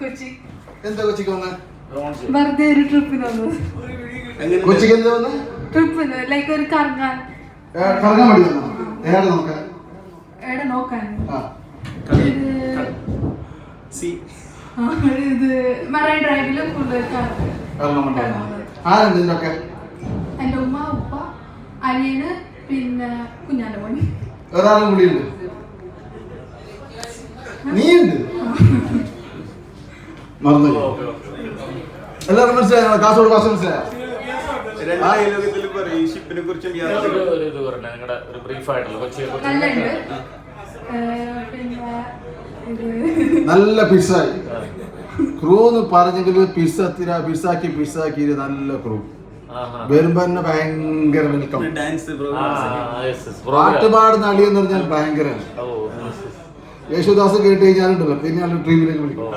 കൊച്ചി. എന്താ കൊച്ചിക്ക് വന്നേ? വെറുതെ ഒരു ട്രിപ്പിന് വന്നത്. കൊച്ചിക്ക് എന്താ വന്നേ? ട്രിപ്പിന് ലൈക്ക് ഒരു കറങ്ങാൻ വേണ്ടി വന്നോ? ഏടെ നോക്കാൻ? എവിടെ നോക്കാൻ? ഇത് മറൈൻ ഡ്രൈവില് ഫുള്ള് ആരുണ്ട് ഇതിനൊക്കെ? എന്റെ ഉമ്മ, ഉപ്പ, അനിയന്, പിന്നെ കുഞ്ഞാന്റെ മോനി. ഒരാളും കൂടിയുണ്ട്. നീ ഉണ്ട്? മറന്നു. എല്ലാവരും മനസ്സിലായോ? കാസർഗോഡ് ഭാഷ മനസ്സിലായോ? നല്ല പിസ്സായി ക്രൂ എന്ന് പറഞ്ഞെങ്കിൽ പിസ്സാക്കി നല്ല ക്രൂ വരുമ്പോ തന്നെ ഭയങ്കര വെൽക്കം. പാട്ട് പാടുന്ന അളി എന്ന് പറഞ്ഞാൽ ഭയങ്കര യേശുദാസ് കേട്ട് കഴിഞ്ഞാലുണ്ടല്ലോ പിന്നെ ട്രീമിലേക്ക് വിളിക്കും.